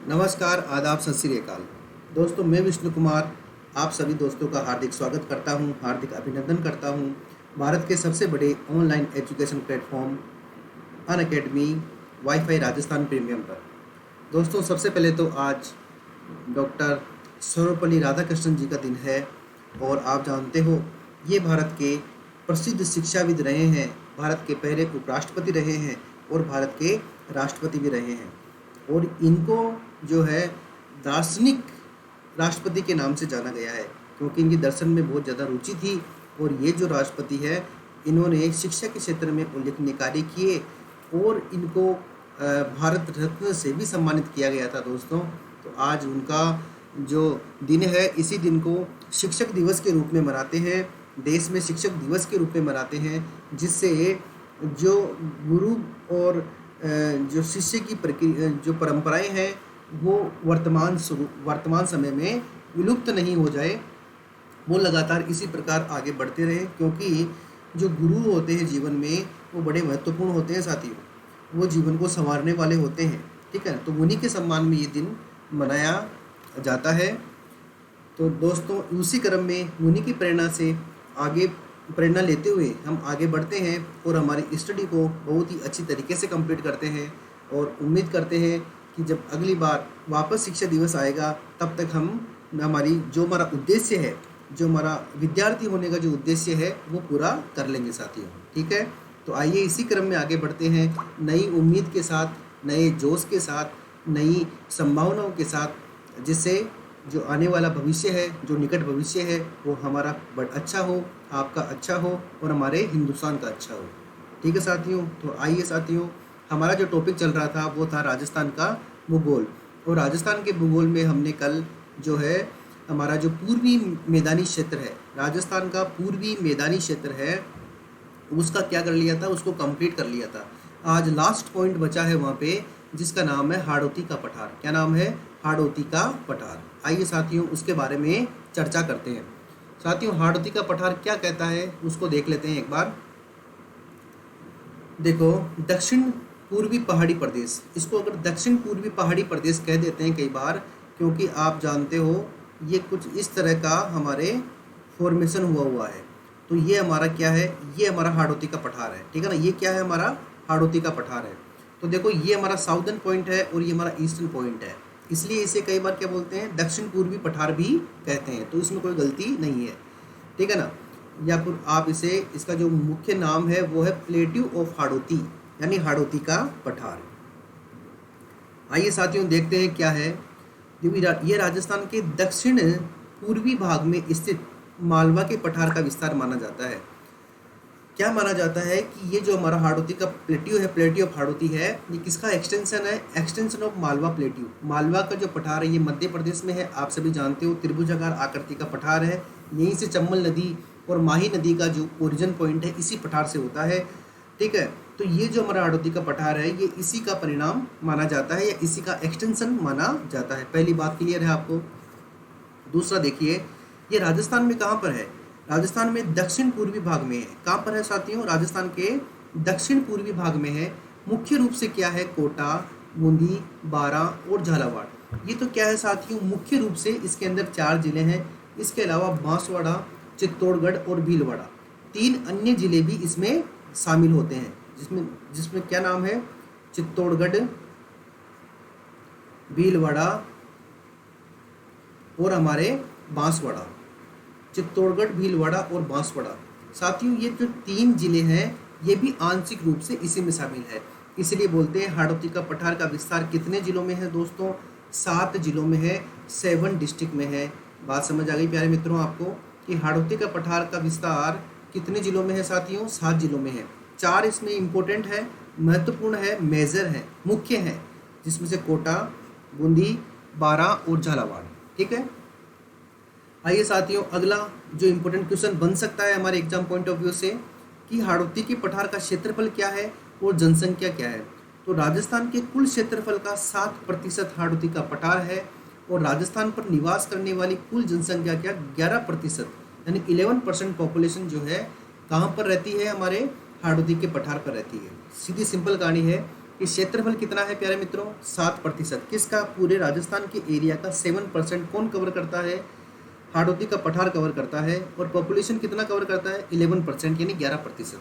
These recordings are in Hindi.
नमस्कार, आदाब, सत श्री अकाल। दोस्तों, मैं विष्णु कुमार आप सभी दोस्तों का हार्दिक स्वागत करता हूं, हार्दिक अभिनंदन करता हूं भारत के सबसे बड़े online education platform Unacademy wifi Rajasthan premium पर। दोस्तों, सबसे पहले तो आज डॉक्टर सर्वपल्ली राधाकृष्णन जी का दिन है और आप जानते हो ये भारत के प्रसिद्ध शिक्षाविद रहे हैं, भारत के पहले उपराष्ट्रपति रहे हैं और भारत के राष्ट्रपति भी रहे हैं। और इनको जो है दार्शनिक राष्ट्रपति के नाम से जाना गया है क्योंकि इनकी दर्शन में बहुत ज़्यादा रुचि थी। और ये जो राष्ट्रपति है इन्होंने शिक्षा के क्षेत्र में उल्लेखनीय कार्य किए और इनको भारत रत्न से भी सम्मानित किया गया था। दोस्तों, तो आज उनका जो दिन है इसी दिन को शिक्षक दिवस के रूप में मनाते हैं, देश में शिक्षक दिवस के रूप में मनाते हैं, जिससे जो गुरु और जो शिष्य की प्रक्रिया जो परंपराएं हैं वो वर्तमान समय में विलुप्त नहीं हो जाए, वो लगातार इसी प्रकार आगे बढ़ते रहे। क्योंकि जो गुरु होते हैं जीवन में वो बड़े महत्वपूर्ण होते हैं साथियों, वो जीवन को संवारने वाले होते हैं, ठीक है। तो उन्हीं के सम्मान में ये दिन मनाया जाता है। तो दोस्तों, उसी क्रम में उन्हीं की प्रेरणा से आगे प्रेरणा लेते हुए हम आगे बढ़ते हैं और हमारी स्टडी को बहुत ही अच्छी तरीके से कंप्लीट करते हैं और उम्मीद करते हैं कि जब अगली बार वापस शिक्षा दिवस आएगा तब तक हम जो हमारा उद्देश्य है, जो हमारा विद्यार्थी होने का जो उद्देश्य है वो पूरा कर लेंगे साथियों, ठीक है। तो आइए इसी क्रम में आगे बढ़ते हैं, नई उम्मीद के साथ, नए जोश के साथ, नई संभावनाओं के साथ, जिससे जो आने वाला भविष्य है, जो निकट भविष्य है वो हमारा अच्छा हो, आपका अच्छा हो और हमारे हिंदुस्तान का अच्छा हो, ठीक है साथियों। तो आइए साथियों, हमारा जो टॉपिक चल रहा था वो था राजस्थान का भूगोल। और राजस्थान के भूगोल में हमने कल जो है हमारा जो पूर्वी मैदानी क्षेत्र है, राजस्थान का पूर्वी मैदानी क्षेत्र है, उसका क्या कर लिया था, उसको कंप्लीट कर लिया था। आज लास्ट पॉइंट बचा है वहाँ पे, जिसका नाम है हाड़ौती का पठार। क्या नाम है? हाड़ौती का पठार। आइए साथियों उसके बारे में चर्चा करते हैं। साथियों, हाड़ौती का पठार क्या कहता है उसको देख लेते हैं एक बार। देखो, दक्षिण पूर्वी पहाड़ी प्रदेश, इसको अगर दक्षिण पूर्वी पहाड़ी प्रदेश कह देते हैं कई बार, क्योंकि आप जानते हो ये कुछ इस तरह का हमारे फॉर्मेशन हुआ है। तो ये हमारा क्या है? ये हमारा हाड़ौती का पठार है, ठीक है ना। ये क्या है? हमारा हाड़ौती का पठार है। तो देखो, ये हमारा साउदर्न पॉइंट है और ये हमारा ईस्टर्न पॉइंट है, इसलिए इसे कई बार क्या बोलते हैं? दक्षिण पूर्वी पठार भी कहते हैं। तो इसमें कोई गलती नहीं है, ठीक है ना। या फिर आप इसे, इसका जो मुख्य नाम है वो है प्लेट्यू ऑफ हाड़ौती, यानी हाड़ौती का पठार। आइए साथियों देखते हैं क्या है। ये राजस्थान के दक्षिण पूर्वी भाग में स्थित मालवा के पठार का विस्तार माना जाता है। क्या माना जाता है कि ये जो हमारा हाड़ौती का प्लेट्यू है, प्लेट्यू ऑफ हाड़ौती है, ये किसका एक्सटेंशन है? Extension of Malwa plateau. Malwa का जो पठार है ये मध्य प्रदेश में है, आप सभी जानते हो, त्रिभुजाकार आकृति का पठार है। यहीं से चंबल नदी और माही नदी का जो ओरिजिन पॉइंट है इसी पठार से होता है, ठीक है। तो ये जो हमारा हाड़ौती का पठार है ये इसी का परिणाम माना जाता है या इसी का एक्सटेंशन माना जाता है। पहली बात क्लियर है आपको। दूसरा देखिए, ये राजस्थान में कहाँ पर है? राजस्थान में दक्षिण पूर्वी भाग में है। कहाँ पर है साथियों? राजस्थान के दक्षिण पूर्वी भाग में है। मुख्य रूप से क्या है? कोटा, बूंदी, बारा और झालावाड़। ये तो क्या है साथियों? मुख्य रूप से इसके अंदर 4 जिले हैं। इसके अलावा बांसवाड़ा, चित्तौड़गढ़ और भीलवाड़ा, 3 अन्य जिले भी इसमें शामिल होते हैं, जिसमें क्या नाम है? चित्तौड़गढ़, भीलवाड़ा और हमारे बांसवाड़ा। चित्तौड़गढ़, भीलवाड़ा और बांसवाड़ा। साथियों, ये जो 3 जिले हैं ये भी आंशिक रूप से इसी में शामिल है, इसलिए बोलते हैं हाड़ौती का पठार का विस्तार कितने जिलों में है दोस्तों? 7 जिलों में है, 7 डिस्ट्रिक्ट में है। बात समझ आ गई प्यारे मित्रों आपको कि हाड़ौती का पठार का विस्तार कितने जिलों में है साथियों? 7 जिलों में है। 4 इसमें इम्पोर्टेंट है, महत्वपूर्ण है, मेजर है, मुख्य है, जिसमें से कोटा, बूंदी, बारा और झालावाड़, ठीक है। आइए साथियों, अगला जो इम्पोर्टेंट क्वेश्चन बन सकता है हमारे एग्जाम पॉइंट ऑफ व्यू से कि हाड़ौती के पठार का क्षेत्रफल क्या है और जनसंख्या क्या है। तो राजस्थान के कुल क्षेत्रफल का 7% हाड़ौती का पठार है और राजस्थान पर निवास करने वाली कुल जनसंख्या क्या? 11%, यानी 11% पॉपुलेशन जो है कहाँ पर रहती है? हमारे हाड़ौती के पठार पर रहती है। सीधी सिंपल कहानी है, कि क्षेत्रफल कितना है प्यारे मित्रों, 7%। किसका, पूरे राजस्थान के एरिया का 7% कौन कवर करता है, हाड़ौती का पठार कवर करता है। और पॉपुलेशन कितना कवर करता है, 11% यानी 11%।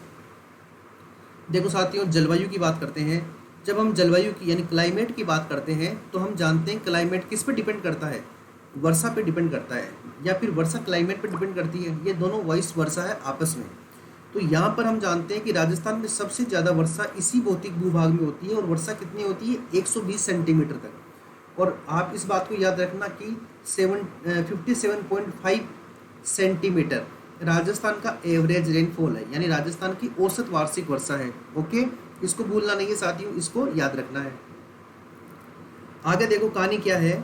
देखो साथियों, जलवायु की बात करते हैं। जब हम जलवायु की यानी क्लाइमेट की बात करते हैं तो हम जानते हैं क्लाइमेट किस पे डिपेंड करता है, वर्षा पे डिपेंड करता है, या फिर वर्षा क्लाइमेट पे डिपेंड करती है। ये दोनों वाइस वर्षा है आपस में। तो यहाँ पर हम जानते हैं कि राजस्थान में सबसे ज़्यादा वर्षा इसी भौतिक भूभाग में होती है, और वर्षा कितनी होती है, 120 सेंटीमीटर तक। और आप इस बात को याद रखना कि 57.5 सेंटीमीटर राजस्थान का एवरेज रेनफॉल है, यानी राजस्थान की औसत वार्षिक वर्षा है। ओके, इसको भूलना नहीं है साथियों, इसको याद रखना है। आगे देखो कहानी क्या है।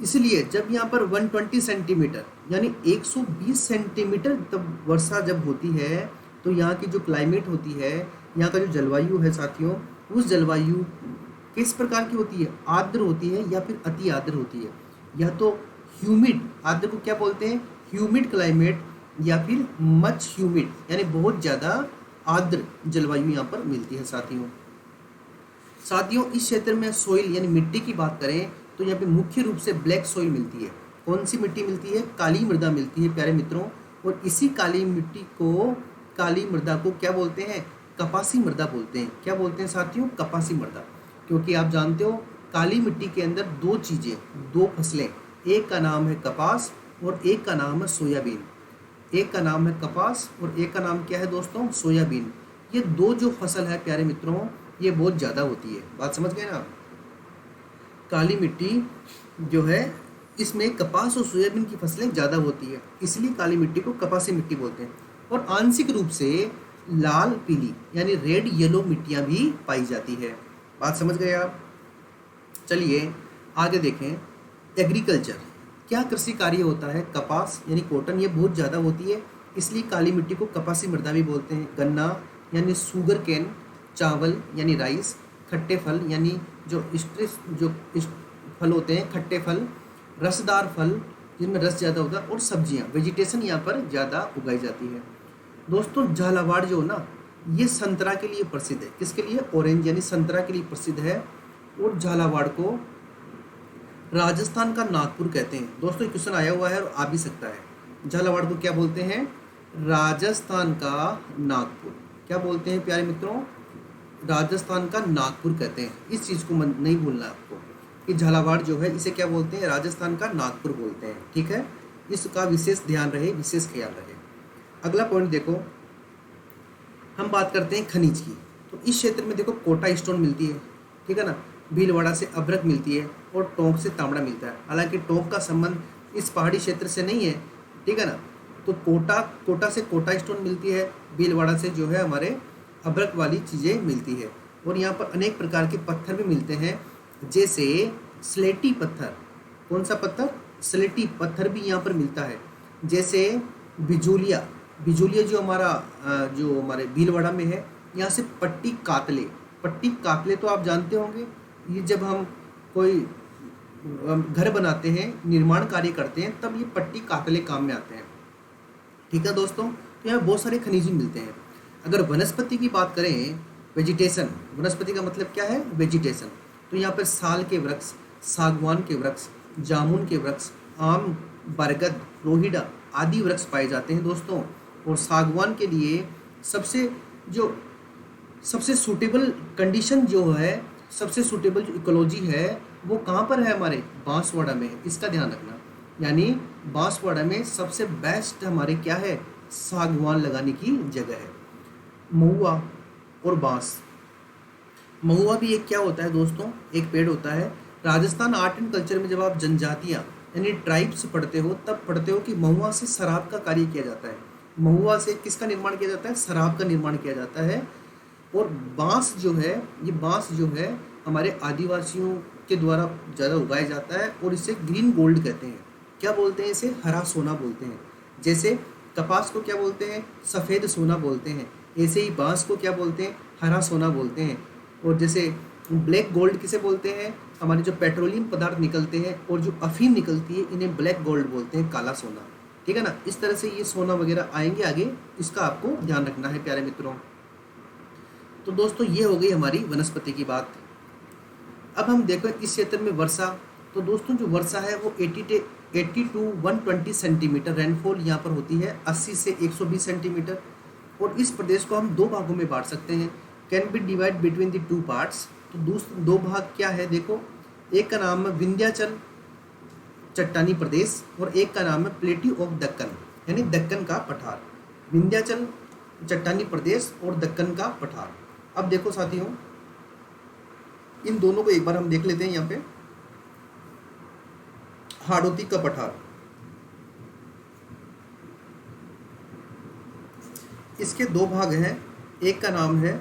इसलिए जब यहाँ पर 120 सेंटीमीटर यानी 120 सेंटीमीटर तब वर्षा जब होती है, तो यहाँ की जो क्लाइमेट होती है, यहाँ का जो जलवायु है साथियों, उस जलवायु किस प्रकार की होती है, आर्द्र होती है या फिर अति आर्द्र होती है, या तो ह्यूमिड, आर्द्र को क्या बोलते हैं, ह्यूमिड क्लाइमेट, या फिर मच ह्यूमिड यानी बहुत ज़्यादा आर्द्र जलवायु यहाँ पर मिलती है साथियों। साथियों, इस क्षेत्र में सोइल यानी मिट्टी की बात करें तो यहाँ पे मुख्य रूप से ब्लैक सोइल मिलती है। कौन सी मिट्टी मिलती है, काली मृदा मिलती है प्यारे मित्रों। और इसी काली मिट्टी को, काली मृदा को क्या बोलते हैं, कपासी मृदा बोलते हैं। क्या बोलते हैं साथियों, कपासी मृदा। क्योंकि आप जानते हो काली मिट्टी के अंदर दो चीज़ें, दो फसलें, एक का नाम है कपास और एक का नाम है सोयाबीन। एक का नाम है कपास और एक का नाम क्या है दोस्तों, सोयाबीन। ये दो जो फसल है प्यारे मित्रों, ये बहुत ज़्यादा होती है। बात समझ गए ना। काली मिट्टी जो है इसमें कपास और सोयाबीन की फसलें ज़्यादा होती है, इसलिए काली मिट्टी को कपासी मिट्टी बोलते हैं। और आंशिक रूप से लाल पीली यानी रेड येलो मिट्टियाँ भी पाई जाती है। बात समझ गए आप। चलिए आगे देखें। एग्रीकल्चर, क्या कृषि कार्य होता है, कपास यानी कॉटन, ये बहुत ज़्यादा होती है, इसलिए काली मिट्टी को कपासी मृदा भी बोलते हैं। गन्ना यानी शुगर केन, चावल यानी राइस, खट्टे फल यानी जो फल होते हैं, खट्टे फल, रसदार फल जिनमें रस ज़्यादा होता है, और सब्जियां, वेजिटेशन यहाँ पर ज़्यादा उगाई जाती है। दोस्तों झालावाड़ जो ना, ये संतरा के लिए प्रसिद्ध है। किसके लिए, ऑरेंज यानी संतरा के लिए प्रसिद्ध है। और झालावाड़ को राजस्थान का नागपुर कहते हैं। दोस्तों क्वेश्चन आया हुआ है और आ भी सकता है। झालावाड़ को क्या बोलते हैं, राजस्थान का नागपुर। क्या बोलते हैं प्यारे मित्रों, राजस्थान का नागपुर कहते हैं। इस चीज़ को नहीं भूलना आपको कि झालावाड़ जो है इसे क्या बोलते हैं, राजस्थान का नागपुर बोलते हैं। ठीक है, इसका विशेष ध्यान रहे, विशेष ख्याल रहे। अगला पॉइंट देखो, हम बात करते हैं खनिज की। तो इस क्षेत्र में देखो कोटा स्टोन मिलती है, ठीक है ना, भीलवाड़ा से अभ्रक मिलती है और टोंक से तांबड़ा मिलता है। हालांकि टोंक का संबंध इस पहाड़ी क्षेत्र से नहीं है, ठीक है ना। तो कोटा से कोटा स्टोन मिलती है, भीलवाड़ा से जो है हमारे अभ्रक वाली चीज़ें मिलती है। और यहाँ पर अनेक प्रकार के पत्थर भी मिलते हैं, जैसे स्लेटी पत्थर। कौन सा पत्थर, स्लेटी पत्थर भी यहाँ पर मिलता है। जैसे बिजूलिया जो हमारे भीलवाड़ा में है। यहाँ से पट्टी कातले तो आप जानते होंगे, ये जब हम कोई घर बनाते हैं, निर्माण कार्य करते हैं, तब ये पट्टी कातले काम में आते हैं। ठीक है दोस्तों, तो यहाँ बहुत सारे खनिज मिलते हैं। अगर वनस्पति की बात करें, वेजिटेशन, वनस्पति का मतलब क्या है, वेजिटेशन, तो यहाँ पर साल के वृक्ष, सागवान के वृक्ष, जामुन के वृक्ष, आम, बरगद, रोहिड़ा आदि वृक्ष पाए जाते हैं दोस्तों। और सागवान के लिए सबसे सूटेबल कंडीशन जो है, सबसे सूटेबल जो इकोलॉजी है, वो कहाँ पर है, हमारे बांसवाड़ा में है। इसका ध्यान रखना, यानी बांसवाड़ा में सबसे बेस्ट हमारे क्या है, सागवान लगाने की जगह है। महुआ और बांस, महुआ भी एक क्या होता है दोस्तों, एक पेड़ होता है। राजस्थान आर्ट एंड कल्चर में जब आप जनजातियाँ यानी ट्राइब्स पढ़ते हो, तब पढ़ते हो कि महुआ से शराब का कार्य किया जाता है। महुआ से किसका निर्माण किया जाता है, शराब का निर्माण किया जाता है। और बांस जो है, ये बांस जो है हमारे आदिवासियों के द्वारा ज़्यादा उगाया जाता है, और इसे ग्रीन गोल्ड कहते हैं। क्या बोलते हैं इसे, हरा सोना बोलते हैं। जैसे कपास को क्या बोलते हैं, सफ़ेद सोना बोलते हैं, ऐसे ही बांस को क्या बोलते हैं, हरा सोना बोलते हैं। और जैसे ब्लैक गोल्ड किसे बोलते हैं, हमारे जो पेट्रोलियम पदार्थ निकलते हैं और जो अफीम निकलती है, इन्हें ब्लैक गोल्ड बोलते हैं, काला सोना। ठीक है ना। इस तरह से ये सोना वगैरह आएंगे आगे, इसका आपको ध्यान रखना है प्यारे मित्रों। तो दोस्तों ये हो गई हमारी वनस्पति की बात। अब हम देखो इस क्षेत्र में वर्षा। तो दोस्तों जो वर्षा है वो 80 टू 120 सेंटीमीटर रेनफॉल यहाँ पर होती है, 80 से 120 सेंटीमीटर। और इस प्रदेश को हम दो भागों में बांट सकते हैं, can be divide between the two parts. तो दो भाग क्या है देखो, एक का नाम है विंध्याचल चट्टानी प्रदेश और एक का नाम है प्लेट्यू ऑफ दक्कन, यानी दक्कन का पठार। विंध्याचल चट्टानी प्रदेश और दक्कन का पठार। अब देखो साथियों, इन दोनों को एक बार हम देख लेते हैं। यहाँ पे हाड़ौती का पठार, इसके दो भाग हैं, एक का नाम है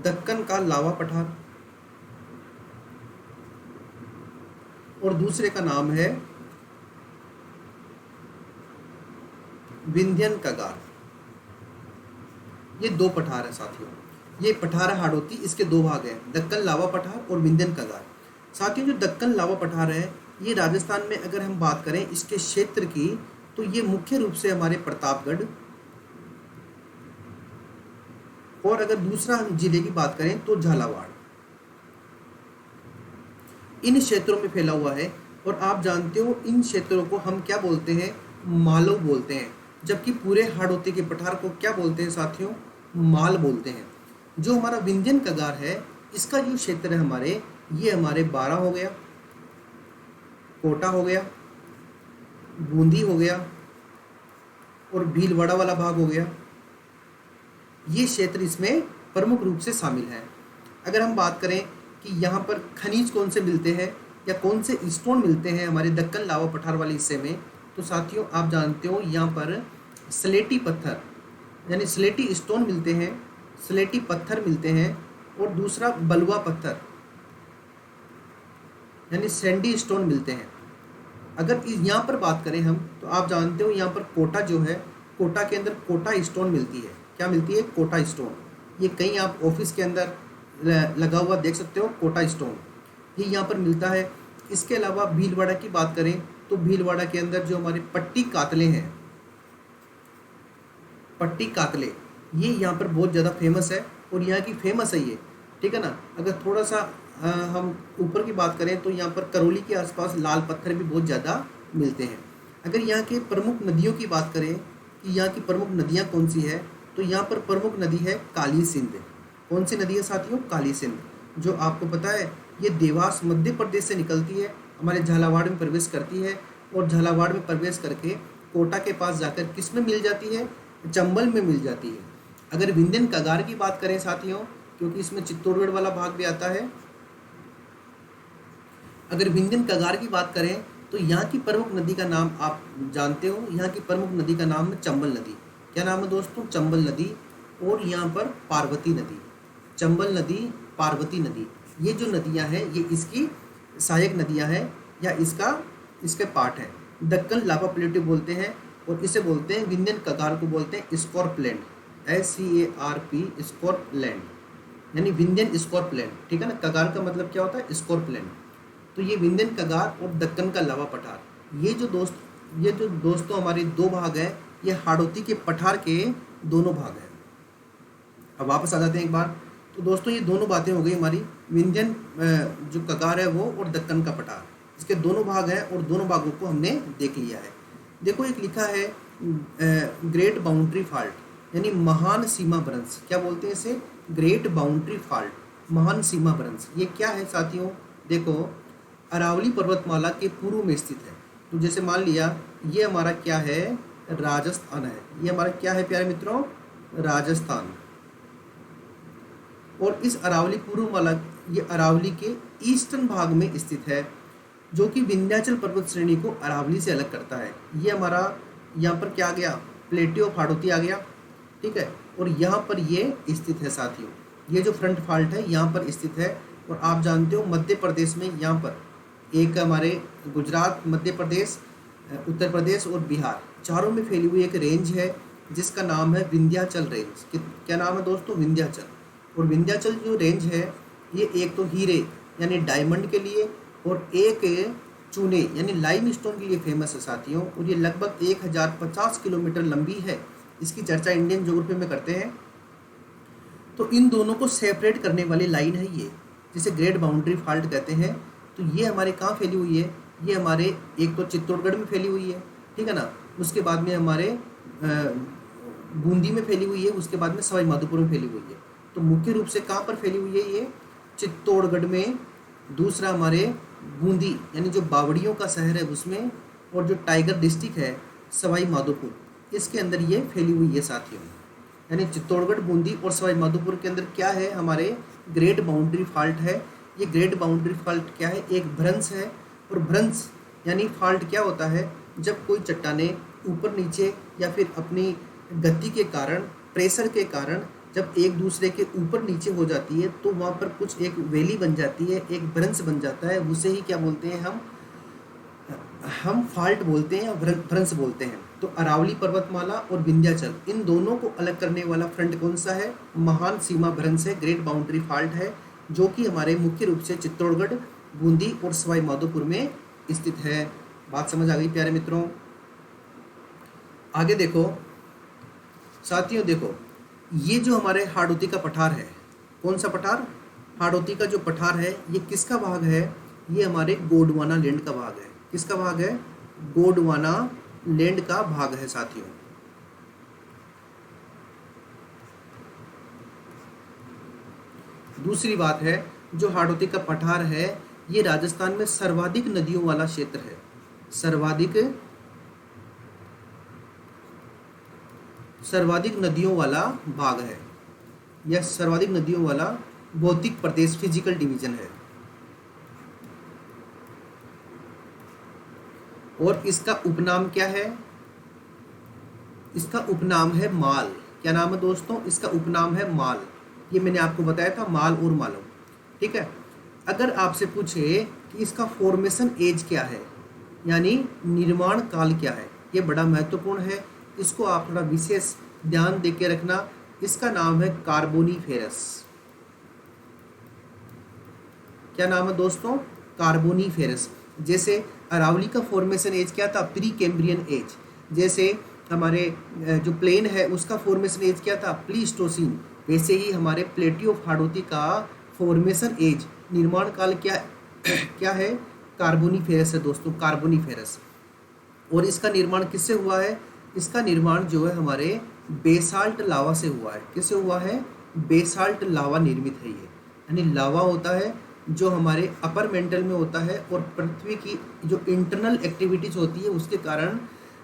दक्कन का लावा पठार और दूसरे का नाम है विंध्यन कगार। ये दो पठार है साथियों, ये पठार है हाड़ौती, इसके दो भाग हैं, दक्कन लावा पठार और विंध्यन कगार। साथियों जो दक्कन लावा पठार है ये राजस्थान में अगर हम बात करें इसके क्षेत्र की, तो ये मुख्य रूप से हमारे प्रतापगढ़ और अगर दूसरा हम जिले की बात करें तो झालावाड़, इन क्षेत्रों में फैला हुआ है। और आप जानते हो इन क्षेत्रों को हम क्या बोलते हैं, मालव बोलते हैं, जबकि पूरे हाड़ौती के पठार को क्या बोलते हैं साथियों, माल बोलते हैं। जो हमारा विंध्यन कगार है इसका जो क्षेत्र है हमारे, ये हमारे बारा हो गया, कोटा हो गया, बूंदी हो गया और भीलवाड़ा वाला भाग हो गया, ये क्षेत्र इसमें प्रमुख रूप से शामिल है। अगर हम बात करें कि यहाँ पर खनिज कौन से मिलते हैं या कौन से स्टोन मिलते हैं हमारे दक्कन लावा पठार वाले हिस्से में, तो साथियों आप जानते हो यहाँ पर स्लेटी पत्थर यानी स्लेटी स्टोन मिलते हैं, स्लेटी पत्थर मिलते हैं और दूसरा बलुआ पत्थर यानी सैंडी स्टोन मिलते हैं। अगर यहाँ पर बात करें हम तो आप जानते हो यहाँ पर कोटा जो है, कोटा के अंदर कोटा स्टोन मिलती है। क्या मिलती है, कोटा स्टोन। ये कहीं आप ऑफिस के अंदर लगा हुआ देख सकते हो, कोटा स्टोन ये यहाँ पर मिलता है। इसके अलावा भीलवाड़ा की बात करें तो भीलवाड़ा के अंदर जो हमारे पट्टी कातले हैं, पट्टी कातले ये यहाँ पर बहुत ज़्यादा फेमस है और यहाँ की फेमस है ये, ठीक है ना। अगर थोड़ा सा हम ऊपर की बात करें तो यहाँ पर करौली के आसपास लाल पत्थर भी बहुत ज़्यादा मिलते हैं। अगर यहाँ के प्रमुख नदियों की बात करें कि यहाँ की प्रमुख नदियाँ कौन सी है, तो यहाँ पर प्रमुख नदी है काली सिंध। कौन सी नदी है साथियों, काली सिंध, जो आपको पता है ये देवास मध्य प्रदेश से निकलती है, हमारे झालावाड़ में प्रवेश करती है और झालावाड़ में प्रवेश करके कोटा के पास जाकर किस में मिल जाती है, चंबल में मिल जाती है। अगर विंध्यन कगार की बात करें साथियों, क्योंकि इसमें चित्तौड़गढ़ वाला भाग भी आता है, अगर विंध्यन कगार की बात करें तो यहाँ की प्रमुख नदी का नाम आप जानते हो, यहाँ की प्रमुख नदी का नाम है चंबल नदी। क्या नाम है दोस्तों, चंबल नदी। और यहाँ पर पार्वती नदी, चंबल नदी, पार्वती नदी, ये जो नदियाँ हैं ये इसकी सहायक नदियाँ हैं या इसके पार्ट हैं। दक्कन लावा प्लेट्यू बोलते हैं और इसे बोलते हैं विंध्यन कगार को बोलते हैं स्कॉर्पलैंड, SCARP स्कॉर्पलैंड, यानी विंध्यन स्कॉर्पलैंड, ठीक है ना। कगार का मतलब क्या होता है, स्कॉर्पलैंड। तो ये विंध्यन कगार और दक्कन का लावा पठार, ये जो दोस्तों हमारे दो भाग हैं, ये हाड़ौती के पठार के दोनों भाग हैं। अब वापस आ जाते हैं एक बार। तो दोस्तों ये दोनों बातें हो गई हमारी, विंध्यन जो कगार है वो और दक्कन का पठार, इसके दोनों भाग हैं और दोनों भागों को हमने देख लिया है। देखो एक लिखा है ग्रेट बाउंड्री फॉल्ट यानी महान सीमा भ्रंश। क्या बोलते हैं इसे, ग्रेट बाउंड्री फॉल्ट, महान सीमा भ्रंश। ये क्या है साथियों, देखो अरावली पर्वतमाला के पूर्व में स्थित है। तो जैसे मान लिया ये हमारा क्या है, राजस्थान है, ये हमारा क्या है प्यारे मित्रों, राजस्थान। और इस अरावली पूर्वमाला, ये अरावली के ईस्टर्न भाग में स्थित है, जो कि विंध्याचल पर्वत श्रेणी को अरावली से अलग करता है। ये हमारा यहाँ पर क्या आ गया, प्लेट्यू ऑफ हाड़ौती आ गया, ठीक है। और यहाँ पर ये स्थित है साथियों, ये जो फ्रंट फॉल्ट है यहाँ पर स्थित है। और आप जानते हो मध्य प्रदेश में यहाँ पर एक हमारे गुजरात, मध्य प्रदेश, उत्तर प्रदेश और बिहार चारों में फैली हुई एक रेंज है जिसका नाम है विंध्याचल रेंज। क्या नाम है दोस्तों, विंध्याचल। और विंध्याचल जो रेंज है ये एक तो हीरे यानी डायमंड के लिए और एक चूने यानी लाइम स्टोन के लिए फेमस है साथियों। और ये लगभग 1050 किलोमीटर लंबी है। इसकी चर्चा इंडियन ज्योग्राफी में करते हैं तो इन दोनों को सेपरेट करने वाली लाइन है ये, जिसे ग्रेट बाउंड्री फॉल्ट कहते हैं। तो ये हमारे कहाँ फैली हुई है, ये हमारे एक तो चित्तौड़गढ़ में फैली हुई है, ठीक है ना, उसके बाद में हमारे बूंदी में फैली हुई है, उसके बाद में सवाई माधोपुर में फैली हुई है। तो मुख्य रूप से कहाँ पर फैली हुई है ये, चित्तौड़गढ़ में, दूसरा हमारे बूंदी यानी जो बावड़ियों का शहर है उसमें, और जो टाइगर डिस्ट्रिक्ट है सवाई माधोपुर, इसके अंदर ये फैली हुई है साथियों। यानी चित्तौड़गढ़, बूंदी और सवाई माधोपुर के अंदर क्या है, हमारे ग्रेट बाउंड्री फॉल्ट है। ये ग्रेट बाउंड्री फॉल्ट क्या है, एक भ्रंश है। और भ्रंश यानी फॉल्ट क्या होता है, जब कोई चट्टानें ऊपर नीचे या फिर अपनी गति के कारण, प्रेशर के कारण जब एक दूसरे के ऊपर नीचे हो जाती है तो वहाँ पर कुछ एक वैली बन जाती है, एक भ्रंश बन जाता है, उसे ही क्या बोलते हैं हम फॉल्ट बोलते हैं या भ्रंश बोलते हैं। तो अरावली पर्वतमाला और विंध्याचल, इन दोनों को अलग करने वाला फ्रंट कौन सा है, महान सीमा भ्रंश है, ग्रेट बाउंड्री फॉल्ट है, जो कि हमारे मुख्य रूप से चित्तौड़गढ़, बूंदी और सवाई माधोपुर में स्थित है। बात समझ आ गई प्यारे मित्रों। आगे देखो साथियों, देखो ये जो हमारे हाड़ौती का पठार है, कौन सा पठार, हाड़ौती का जो पठार है, ये किसका भाग है, ये हमारे गोंडवाना लैंड का भाग है। किसका भाग है, गोंडवाना लैंड का भाग है साथियों। दूसरी बात है, जो हाड़ौती का पठार है ये राजस्थान में सर्वाधिक नदियों वाला क्षेत्र है, सर्वाधिक नदियों वाला भाग है, यह सर्वाधिक नदियों वाला भौतिक प्रदेश, फिजिकल डिवीजन है। और इसका उपनाम क्या है, इसका उपनाम है माल। क्या नाम है दोस्तों, इसका उपनाम है माल। ये मैंने आपको बताया था, माल और मालव, ठीक है। अगर आपसे पूछे कि इसका फॉर्मेशन एज क्या है, यानी निर्माण काल क्या है, ये बड़ा महत्वपूर्ण है, इसको आप थोड़ा विशेष ध्यान दे के रखना। इसका नाम है कार्बोनीफेरस। क्या नाम है दोस्तों, कार्बोनीफेरस। जैसे अरावली का फॉर्मेशन एज क्या था, प्री कैम्ब्रियन एज। जैसे हमारे जो प्लेन है उसका फॉर्मेशन एज क्या था, प्लीस्टोसीन। वैसे ही हमारे प्लेट्यू ऑफ हाड़ौती का फॉर्मेशन एज, निर्माण काल क्या है, कार्बोनीफेरस है दोस्तों, कार्बोनीफेरस। और इसका निर्माण किससे हुआ है, इसका निर्माण जो है हमारे बेसाल्ट लावा से हुआ है। किससे हुआ है, बेसाल्ट लावा निर्मित है ये। यानी लावा होता है जो हमारे अपर मेंटल में होता है, और पृथ्वी की जो इंटरनल एक्टिविटीज होती है उसके कारण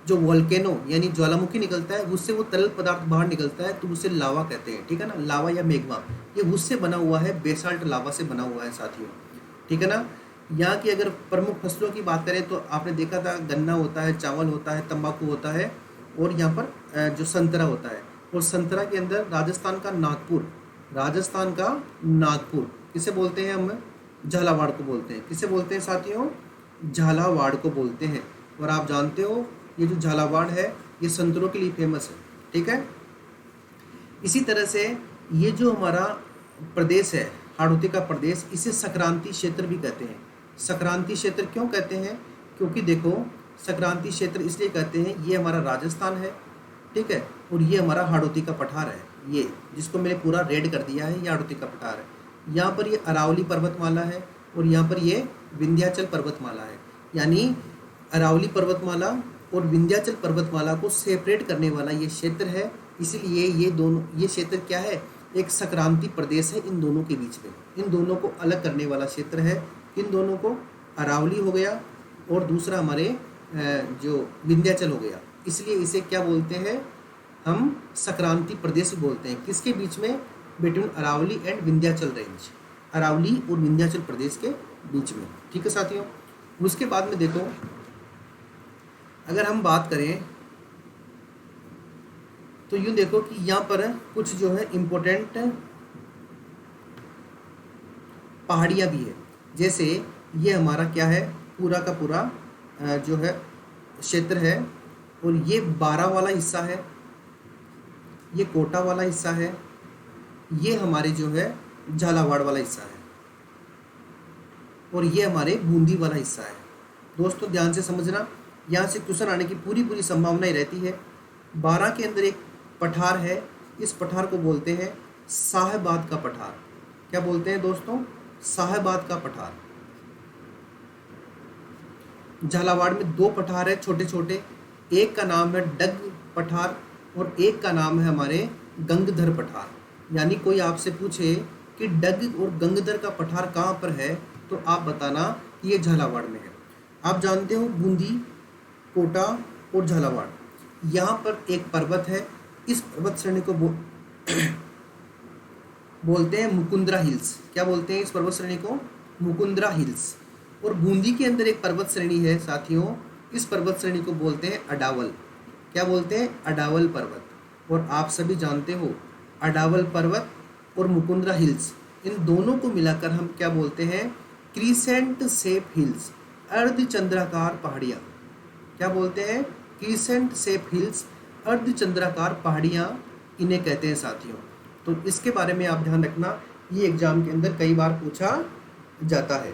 जो वोल्केनो यानी ज्वालामुखी निकलता है, उससे वो तरल पदार्थ बाहर निकलता है, तो उसे लावा कहते हैं, ठीक है ना, लावा या मेग्मा। ये उससे बना हुआ है, बेसाल्ट लावा से बना हुआ है साथियों, ठीक है ना। यहाँ की अगर प्रमुख फसलों की बात करें तो आपने देखा था गन्ना होता है, चावल होता है, तंबाकू होता है, और यहाँ पर जो संतरा होता है। और संतरा के अंदर राजस्थान का नागपुर किसे बोलते हैं, हम झालावाड़ को बोलते हैं। किसे बोलते हैं साथियों, झालावाड़ को बोलते हैं। और आप जानते हो ये जो झालावाड़ है ये संतरों के लिए फेमस है, ठीक है। इसी तरह से ये जो हमारा प्रदेश है हाड़ौती का प्रदेश, इसे संक्रांति क्षेत्र भी कहते हैं। संक्रांति क्षेत्र क्यों कहते हैं, क्योंकि देखो संक्रांति क्षेत्र इसलिए कहते हैं, ये हमारा राजस्थान है, ठीक है, और ये हमारा हाड़ौती का पठार है, ये जिसको मैंने पूरा रेड कर दिया है, ये हाड़ौती का पठार है। यहाँ पर ये अरावली पर्वतमाला है और यहाँ पर ये विंध्याचल पर्वतमाला है। यानी अरावली पर्वतमाला और विंध्याचल पर्वतमाला को सेपरेट करने वाला ये क्षेत्र है। इसलिए ये क्षेत्र क्या है, एक संक्रांति प्रदेश है इन दोनों के बीच में। इन दोनों को अलग करने वाला क्षेत्र है। इन दोनों को अरावली हो गया और दूसरा हमारे जो विंध्याचल हो गया, इसलिए इसे क्या बोलते हैं, हम संक्रांति प्रदेश बोलते हैं। किसके बीच में, between Aravali and Vindhyachal range, Aravali और विंध्याचल प्रदेश के बीच में, ठीक है साथियों। उसके बाद में देखो, अगर हम बात करें तो यूँ देखो कि यहाँ पर कुछ जो है इम्पोर्टेंट पहाड़ियाँ भी है। जैसे ये हमारा क्या है, पूरा का पूरा जो है क्षेत्र है, और ये बारा वाला हिस्सा है, ये कोटा वाला हिस्सा है, ये हमारे जो है झालावाड़ वाला हिस्सा है, और ये हमारे बूंदी वाला हिस्सा है। दोस्तों ध्यान से समझना, यहाँ से क्वेश्चन आने की पूरी संभावना ही रहती है। बारा के अंदर एक पठार है, इस पठार को बोलते हैं साहेबाद का पठार। क्या बोलते हैं दोस्तों? साहेबाद का पठार। झालावाड़ में दो पठार है छोटे छोटे, एक का नाम है डग पठार और एक का नाम है हमारे गंगधर पठार। यानी कोई आपसे पूछे कि डग और गंगधर का पठार कहाँ पर है, तो आप बताना कि ये झालावाड़ में है। आप जानते हो बूंदी, कोटा और झालावाड़, यहाँ पर एक पर्वत है, इस पर्वत श्रेणी को बोलते हैं मुकुंदरा हिल्स। क्या बोलते हैं इस पर्वत श्रेणी को? मुकुंदरा हिल्स। और बूंदी के अंदर एक पर्वत श्रेणी है साथियों, इस पर्वत श्रेणी को बोलते हैं अडावल। क्या बोलते हैं? अडावल पर्वत। और आप सभी जानते हो अडावल पर्वत और मुकुंदरा हिल्स, इन दोनों को मिलाकर हम क्या बोलते हैं? क्रीसेंट शेप हिल्स, अर्धचंद्राकार पहाड़ियाँ। क्या बोलते हैं? क्रीसेंट शेप हिल्स, अर्धचंद्राकार पहाड़ियाँ इन्हें कहते हैं साथियों। तो इसके बारे में आप ध्यान रखना, ये एग्जाम के अंदर कई बार पूछा जाता है।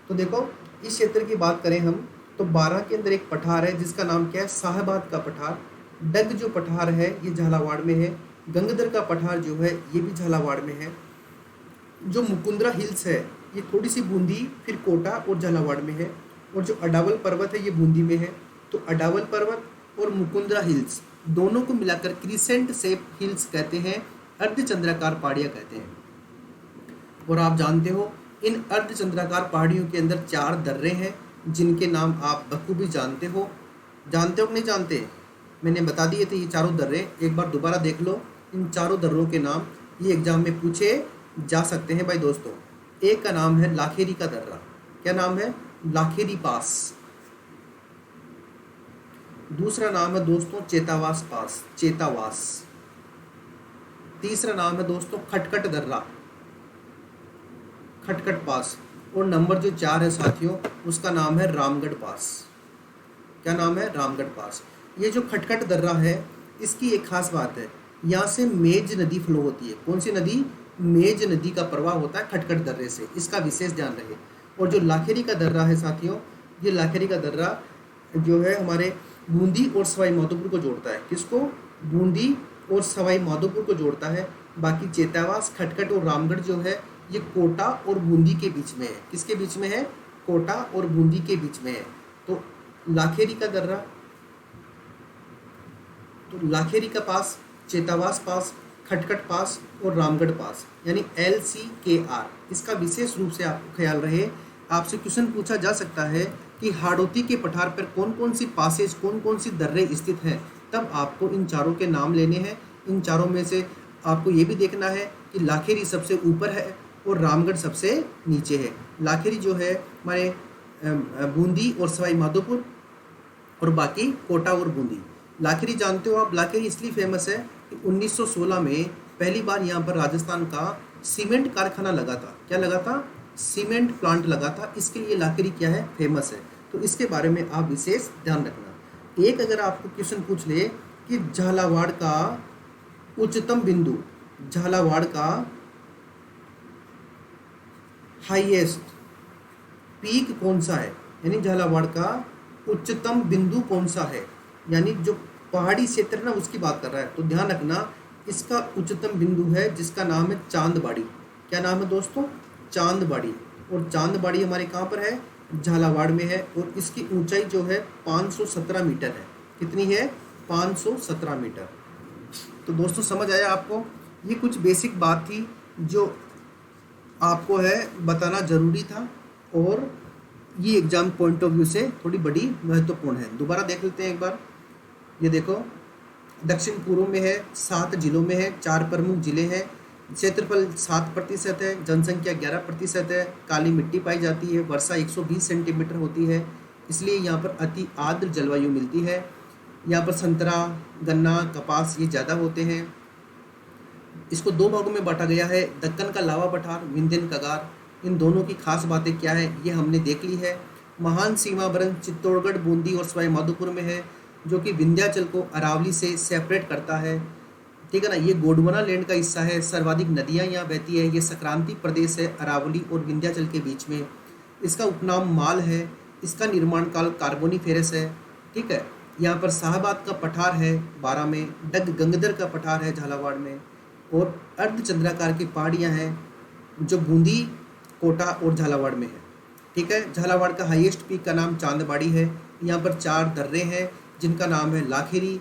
तो देखो इस क्षेत्र की बात करें हम तो 12 के अंदर एक पठार है जिसका नाम क्या है? साहेबाद का पठार। डग जो पठार है ये झालावाड़ में है। गंगधर का पठार जो है ये भी झालावाड़ में है। जो मुकुंदरा हिल्स है ये थोड़ी सी बूंदी, फिर कोटा और झालावाड़ में है। और जो अडावल पर्वत है ये बूंदी में है। तो अडावल पर्वत और मुकुंदरा हिल्स दोनों को मिलाकर क्रीसेंट शेप हिल्स कहते हैं, अर्धचंद्राकार पहाड़ियाँ कहते हैं। और आप जानते हो इन अर्धचंद्राकार पहाड़ियों के अंदर 4 दर्रे हैं जिनके नाम आप बखूबी जानते हो। जानते हो कि नहीं जानते? मैंने बता दिए थे ये चारों दर्रे, एक बार दोबारा देख लो। इन चारों दर्रों के नाम ये एग्जाम में पूछे जा सकते हैं भाई दोस्तों। एक का नाम है लाखेरी का दर्रा। क्या नाम है? लाखेरी पास। दूसरा नाम है दोस्तों चेतावास पास, चेतावास। तीसरा नाम है दोस्तों खटखट दर्रा, खटखट पास। और नंबर जो 4 है साथियों उसका नाम है रामगढ़ पास। क्या नाम है? रामगढ़ पास। ये जो खटखट दर्रा है इसकी एक खास बात है, यहाँ से मेज नदी फ्लो होती है। कौन सी नदी? मेज नदी का प्रवाह होता है खटखट दर्रे से, इसका विशेष ध्यान रहे। और जो लाखेरी का दर्रा है साथियों, ये लाखेरी का दर्रा जो है हमारे बूंदी और सवाई माधोपुर को जोड़ता है। किसको? बूंदी और सवाई माधोपुर को जोड़ता है। बाकी चेतावास, खटखट और रामगढ़ जो है ये कोटा और बूंदी के बीच में है। किसके बीच में है? कोटा और बूंदी के बीच में है। तो लाखेरी का दर्रा, तो लाखेरी का पास, चेतावास पास, खटखट पास और रामगढ़ पास, यानी LCKR, इसका विशेष रूप से आपको ख्याल रहे। आपसे क्वेश्चन पूछा जा सकता है कि हाड़ौती के पठार पर कौन कौन सी पासेज, कौन कौन सी दर्रे स्थित हैं, तब आपको इन चारों के नाम लेने हैं। इन चारों में से आपको ये भी देखना है कि लाखेरी सबसे ऊपर है और रामगढ़ सबसे नीचे है। लाखेरी जो है हमारे बूंदी और सवाई माधोपुर और बाकी कोटा और बूंदी। लाखेरी जानते हो आप, लाखेरी इसलिए फेमस है कि 1916 में पहली बार यहाँ पर राजस्थान का सीमेंट कारखाना लगा था। क्या लगा था? सीमेंट प्लांट लगा था। इसके लिए लाखेरी क्या है? फेमस है। तो इसके बारे में आप विशेष ध्यान रखना। एक अगर आपको क्वेश्चन पूछ ले कि झालावाड़ का उच्चतम बिंदु, झालावाड़ का हाईएस्ट पीक कौन सा है, यानी झालावाड़ का उच्चतम बिंदु कौन सा है, यानी जो पहाड़ी क्षेत्र ना उसकी बात कर रहा है। तो ध्यान रखना इसका उच्चतम बिंदु है जिसका नाम है चांदबाड़ी। क्या नाम है दोस्तों? चांदबाड़ी। और चांदबाड़ी हमारे कहाँ पर है? झालावाड़ में है। और इसकी ऊंचाई जो है 517 मीटर है। कितनी है? 517 मीटर। तो दोस्तों समझ आया आपको? ये कुछ बेसिक बात थी जो आपको है बताना ज़रूरी था, और ये एग्ज़ाम पॉइंट ऑफ व्यू से थोड़ी बड़ी महत्वपूर्ण है। दोबारा देख लेते हैं एक बार। ये देखो दक्षिण पूर्व में है, 7 जिलों में है, 4 प्रमुख जिले हैं, क्षेत्रफल 7% है, जनसंख्या 11% है, काली मिट्टी पाई जाती है, वर्षा 120 सेंटीमीटर होती है, इसलिए यहाँ पर अति आर्द्र जलवायु मिलती है। यहाँ पर संतरा, गन्ना, कपास ये ज़्यादा होते हैं। इसको 2 भागों में बांटा गया है, दक्कन का लावा पठार, विंध्यन कगार। इन दोनों की खास बातें क्या है ये हमने देख ली है। महान सीमा बरन चित्तौड़गढ़, बूंदी और सवाई माधोपुर में है, जो कि विंध्याचल को अरावली से सेपरेट करता है। ठीक है ना, ये गोंडवाना लैंड का हिस्सा है। सर्वाधिक नदियाँ यहाँ बहती है। ये संक्रांति प्रदेश है अरावली और विंध्याचल के बीच में। इसका उपनाम माल है। इसका निर्माण काल कार्बोनिफेरस है। ठीक है, यहाँ पर साहबाद का पठार है 12 में, डग गंगधर का पठार है झालावाड़ में, और अर्धचंद्राकार की पहाड़ियाँ हैं जो बूंदी, कोटा और झालावाड़ में है। ठीक है, झालावाड़ का हाईएस्ट पीक का नाम चांदबाड़ी है। यहाँ पर 4 दर्रे हैं जिनका नाम है लाखेरी,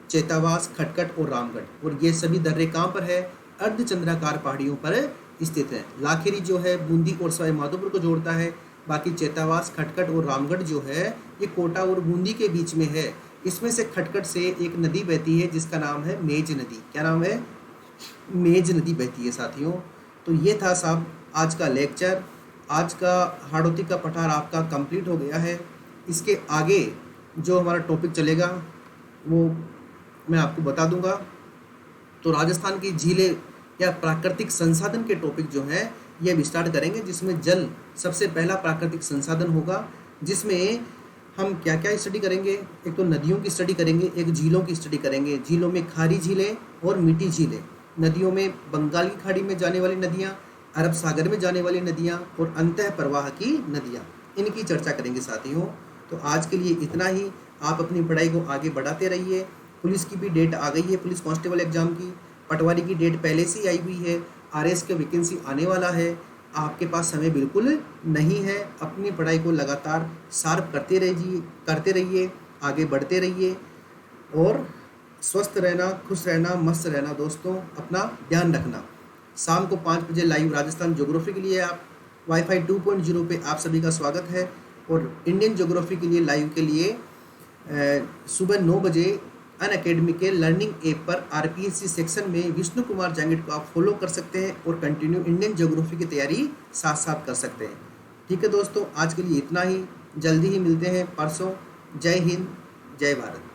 चेतावास, खटखट और रामगढ़। और ये सभी दर्रे कहाँ पर है? अर्धचंद्राकार पहाड़ियों पर स्थित है। लाखेरी जो है बूंदी और सवाई माधोपुर को जोड़ता है। बाकी चेतावास, खटखट और रामगढ़ जो है ये कोटा और बूंदी के बीच में है। इसमें से खटखट से एक नदी बहती है जिसका नाम है मेज नदी। क्या नाम है? मेज नदी बहती है साथियों। तो ये था साहब आज का लेक्चर। आज का हाड़ौती का पठार आपका कंप्लीट हो गया है। इसके आगे जो हमारा टॉपिक चलेगा वो मैं आपको बता दूंगा। तो राजस्थान की झीलें या प्राकृतिक संसाधन के टॉपिक जो हैं ये अब स्टार्ट करेंगे, जिसमें जल सबसे पहला प्राकृतिक संसाधन होगा, जिसमें हम क्या क्या स्टडी करेंगे। एक तो नदियों की स्टडी करेंगे, एक झीलों की स्टडी करेंगे। झीलों में खारी झीलें और मीठी झीलें। नदियों में बंगाल की खाड़ी में जाने वाली नदियाँ, अरब सागर में जाने वाली नदियाँ और अंतः प्रवाह की नदियाँ, इनकी चर्चा करेंगे साथियों। तो आज के लिए इतना ही। आप अपनी पढ़ाई को आगे बढ़ाते रहिए। पुलिस की भी डेट आ गई है, पुलिस कांस्टेबल एग्जाम की। पटवारी की डेट पहले से ही आई हुई है। आरएस का वैकेंसी आने वाला है। आपके पास समय बिल्कुल नहीं है। अपनी पढ़ाई को लगातार शार्प करते रहिए, आगे बढ़ते रहिए और स्वस्थ रहना, खुश रहना, मस्त रहना दोस्तों। अपना ध्यान रखना। शाम को 5 बजे लाइव राजस्थान ज्योग्राफी के लिए आप वाईफाई 2.0 पे आप सभी का स्वागत है। और इंडियन ज्योग्राफी के लिए लाइव के लिए सुबह 9 बजे अनअकैडमी के लर्निंग ऐप पर आरपीएससी सेक्शन में विष्णु कुमार जांगिड को आप फॉलो कर सकते हैं और कंटिन्यू इंडियन ज्योग्राफी की तैयारी साथ साथ कर सकते हैं। ठीक है दोस्तों, आज के लिए इतना ही। जल्दी ही मिलते हैं परसों। जय हिंद, जय भारत।